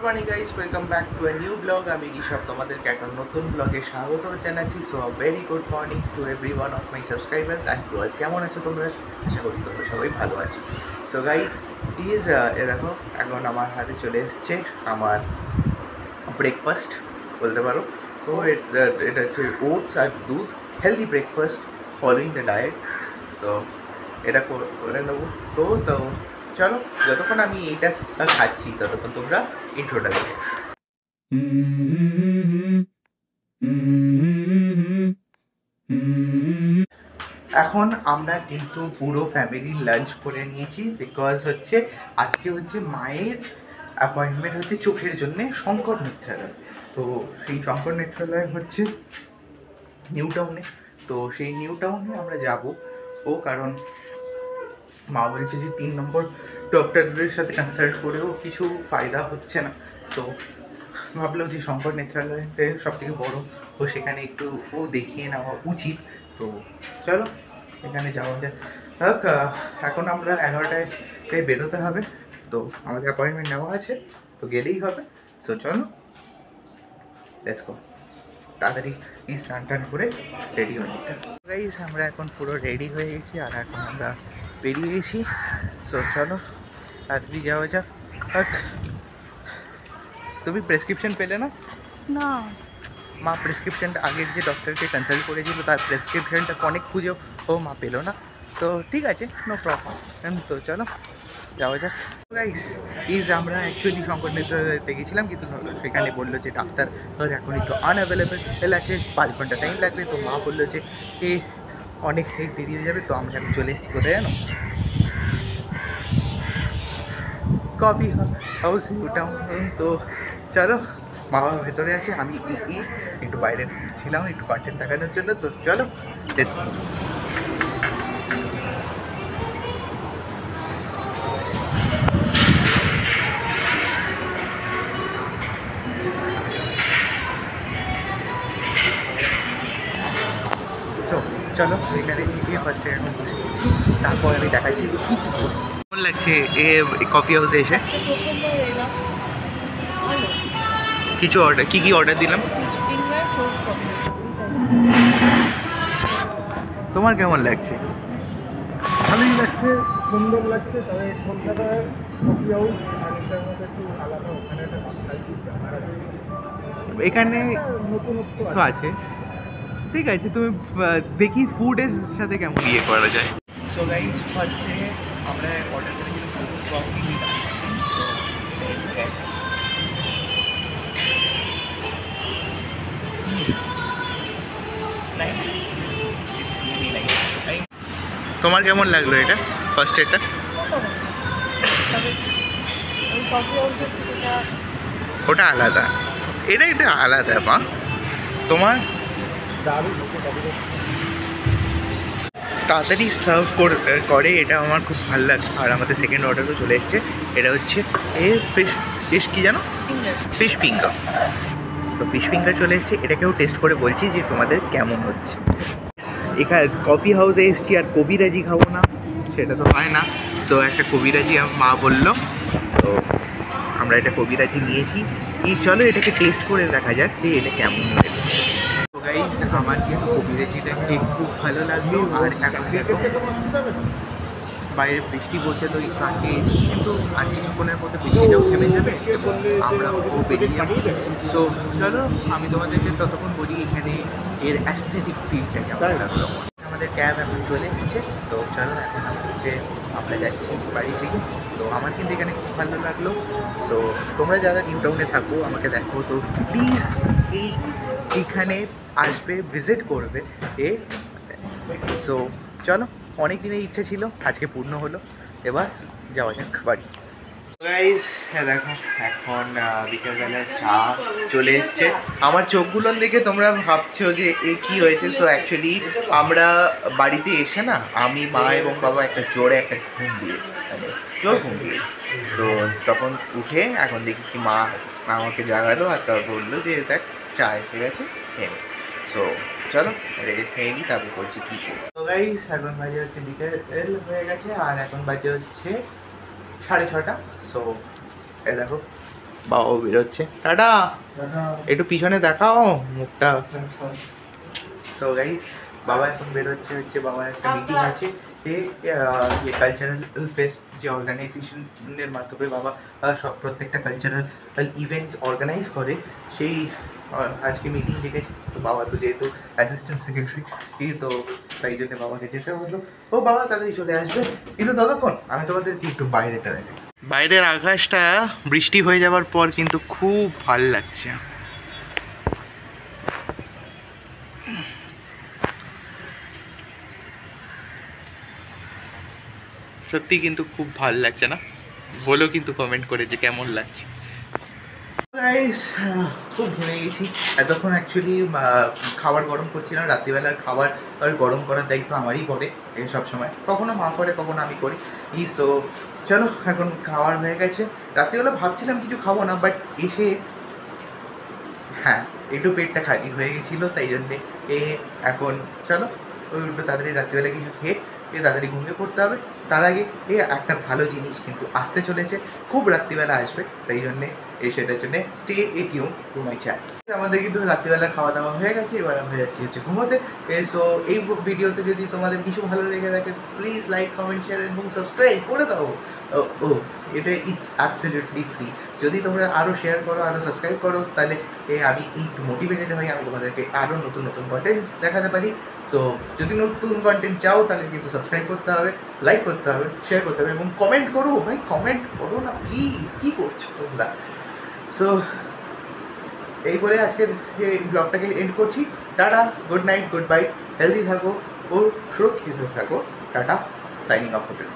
Good morning guys, welcome back to a new blog. আমি ঋষভ, তোমাদেরকে একটা নতুন ব্লগে স্বাগত জানাচ্ছি। So very good morning to every one of my subscribers and viewers. কেমন আছো তোমরা? আশা করি তোমরা সবাই ভালো আছো। সো গাইস প্লিজ এ দেখো, এখন আমার হাতে চলে এসছে আমার ব্রেকফাস্ট বলতে পারো। তো এটা হচ্ছে ওটস আর দুধ, healthy breakfast following the diet. So এটা করে নেবো। তো চলো, যতক্ষণ আমি এইটা খাচ্ছি ততক্ষণ তোমরা ইন্ট্রোটা দেখে। এখন আমরা কিন্তু পুরো ফ্যামিলি লাঞ্চ করে নিয়েছি, বিকজ হচ্ছে আজকে হচ্ছে মায়ের অ্যাপয়েন্টমেন্ট হচ্ছে চোখের জন্যে শঙ্কর নেত্রালয়। তো সেই শঙ্কর নেত্রালয় হচ্ছে নিউ টাউনে। তো সেই নিউ টাউনে আমরা যাব। কারণ মা বলছে যে 3 নম্বর ডক্টরদের সাথে কনসাল্ট করেও কিছু ফায়দা হচ্ছে না। সো ভাবলাম যে শঙ্কর নেত্রালয়তে সব থেকে বড়, তো সেখানে একটু দেখিয়ে নেওয়া উচিত। তো চলো এখানে যাওয়া যায়। এখন আমরা 11টায় বেরোতে হবে। তো আমাদের অ্যাপয়েন্টমেন্ট নেওয়া আছে, তো গেলেই হবে। সো চলো, লেটস গো। তাড়াতাড়ি স্নান টান করে রেডি হয়ে নিতে। গাইস আমরা এখন পুরো রেডি হয়ে গেছি আর এখন আমরা বেরিয়ে গেছি। সো চলো তাড়াতাড়ি যাওয়া যাক। তুমি প্রেসক্রিপশন পেলে না? না, মা প্রেসক্রিপশনটা আগের যে ডক্টরকে কনসাল্ট করেছিল তার প্রেসক্রিপশনটা অনেক খুঁজেও মা পেলো না। তো ঠিক আছে, নো প্রবলেম। তো চলো যাওয়া যাক। গাইস আমরা অ্যাকচুয়ালি শঙ্কর নেত্রালয়তে গেছিলাম, কিন্তু সেখানে বললো যে ডাক্তার এখন একটু আনঅ্যাভেলেবেল আছে, 5 ঘন্টা টাইম লাগবে। তো মা বললো যে অনেক দেরি হয়ে যাবে। তো আমরা এখন চলে এসেছি কোথায় জানো? Coffee house new town. তো চলো, বাবা ভেতরে আছে, আমি একটু বাইরে ছিলাম একটু কন্টেন্ট দেখানোর জন্য। তো চলো লেটস গো। সো চলো এখানে গিয়ে ফার্স্টে এখন বসে তারপর আমি দেখাচ্ছি কী কেমন লাগছে কফি হাউসে এসে। প্রথমবার এলাম। ভালো। কিছু অর্ডার কী অর্ডার দিলাম? Finger cold coffee. তোমার কেমন লাগছে? ভালোই লাগছে, সুন্দর লাগছে। তবে কলকাতার কফি হাউস অনেকটার মধ্যে একটু আলাদা, ওখানে একটা এখানে নতুনত্ব তো আছে। ঠিক আছে, তুমি দেখি ফুডের সাথে কেমন করা যায়। সো গাইস ফার্স্টে আমরা অর্ডার করেছিলাম কফি উইথ আইসক্রিম। সো ঠিক আছে, নাইস, ইটস রিয়েলি নাইস। তোমার কেমন লাগলো এটা ফার্স্ট এটা? তবে ওই কফি হাউসের থেকে ওটা আলাদা, এটা আলাদা। মা তোমার দারুণ কফি। তাড়াতাড়ি সার্ভ করে, এটা আমার খুব ভালো লাগে। আর আমাদের সেকেন্ড অর্ডারও চলে এসছে। এটা হচ্ছে ফিশ কি জানো? Fish finger. তো ফিশ ফিঙ্গার চলে এসছে, এটাকেও টেস্ট করে বলছি যে তোমাদের কেমন হচ্ছে। এখানে কফি হাউসে এসছি আর কবিরাজি খাবো না, সেটা তো হয় না। সো একটা কবিরাজি আমার মা বললো, তো আমরা এটা কবিরাজি নিয়েছি। চলো এটাকে টেস্ট করে দেখা যাক যে এটা কেমন হয়েছে। তো গাইস আমার কিন্তু কবিরাজিটা খেয়ে খুব ভালো লাগলো। আর এখন দেখো বাইরে বৃষ্টি পড়ছে, তো একটু আটকে গেছি, কিন্তু আর কিছুক্ষণের মধ্যে বৃষ্টিটাও থেমে যাবে এবং আমরাও বেরিয়ে যাবো। সো চলো আমি তোমাদেরকে ততক্ষণ বলি এখানে এর অ্যাস্থেটিক ফিলটা কেমন লাগলো। আমাদের ক্যাব এখন চলে এসছে। তো চলো এখন আমরা যাচ্ছি বাড়ি থেকে। তো আমার কিন্তু এখানে খুব ভালো লাগলো। সো তোমরা যারা নিউ টাউনে থাকো আমাকে দেখো, তো প্লিজ এইখানে আসবে, ভিজিট করবে। সো চলো, অনেক দিনের ইচ্ছে ছিল, আজকে পূর্ণ হলো। এবার যাওয়া যাক বাড়ি। গাইস দেখো এখন বিকেলবেলার চা চলে এসছে। আমার চোখগুলোর দিকে তোমরা ভাবছো যে কী হয়েছে। তো অ্যাকচুয়ালি আমরা বাড়িতে এসে না, আমি মা এবং বাবা একটা জোরে একটা ঘুম দিয়েছি, মানে জোর ঘুম দিয়েছি। তো তখন উঠে এখন দেখি কি মা আমাকে জাগালো আর তারপর বললো যে দেখ চা এসে গেছে, খেয়ে। সো চলো রেখে খেয়ে নিই, তারপর করছি কী করি। তো গাইস এখন বাজে হচ্ছে বিকেল হয়ে গেছে আর এখন বাজে হচ্ছে 6:30। সো দেখো বাবাও বেরোচ্ছে, টাটা। একটু পিছনে দেখাও মুখটা। তো গাইস বাবা এখন বেরোচ্ছে, হচ্ছে বাবার একটা মিটিং আছে কালচারাল ফেস্ট যে অর্গানাইজেশনের মাধ্যমে বাবা সব প্রত্যেকটা কালচারাল ইভেন্টস অর্গানাইজ করে, সেই আজকে মিটিং ডেকেছে। তো বাবা তো যেহেতু অ্যাসিস্ট্যান্ট সেক্রেটারি, তো তাই জন্য বাবাকে যেতে হলো। ও বাবা তাড়াতাড়ি চলে আসবে, কিন্তু ততক্ষণ আমি তোমাদেরকে একটু বাইরেটা দেখাই। বাইরের আকাশটা বৃষ্টি হয়ে যাওয়ার পর কিন্তু খুব ভালো লাগছে। সত্যি কিন্তু খুব ভালো লাগছে না? বলো কিন্তু কমেন্ট করে যে কেমন লাগছে। গাইস খুব ঘুরে গেছি এতক্ষণ। অ্যাকচুয়ালি খাবার গরম করছিলাম, রাত্রিবেলার খাবার গরম করার দায়িত্ব আমারই পড়ে সব সময়। কখনো মা করে, কখনো আমি করি। তো চলো এখন খাবার হয়ে গেছে। রাত্রিবেলা ভাবছিলাম কিছু খাবো না, বাট এসে হ্যাঁ একটু পেটটা খালি হয়ে গেছিলো, তাই জন্যে এখন চলো একটু তাড়াতাড়ি রাত্রিবেলা কিছু খেয়ে তাড়াতাড়ি ঘুমিয়ে পড়তে হবে। তার আগে একটা ভালো জিনিস কিন্তু আসতে চলেছে, খুব রাত্রিবেলা আসবে, তাই জন্যে সেটার জন্য stay tune to my channel. আমাদের কিন্তু রাত্রিবেলা খাওয়া দাওয়া হয়ে গেছে, এবার আমরা যাচ্ছি হচ্ছে ঘুমোতে। সো এই ভিডিওতে যদি তোমাদের কিছু ভালো লেগে থাকে প্লিজ লাইক, কমেন্ট, শেয়ার এবং সাবস্ক্রাইব করে দাও। ও এটা ইটস অ্যাবসলিউটলি ফ্রি। যদি তোমরা আরও শেয়ার করো, আরও সাবস্ক্রাইব করো, তাহলে আমি একটু মোটিভেটেড হই, আমি তোমাদেরকে আরও নতুন নতুন কন্টেন্ট দেখাতে পারি। সো যদি নতুন কন্টেন্ট চাও তাহলে কিন্তু সাবস্ক্রাইব করতে হবে, লাইক করতে হবে, শেয়ার করতে হবে এবং কমেন্ট করো। ভাই কমেন্ট করো না প্লিজ, কী করছো তোমরা? সো এই বলে আজকের এই ব্লগটাকে এন্ড করছি। Tata, good night, good bye, healthy থাকো ও সুরক্ষিত থাকো। Tata, signing off hotel.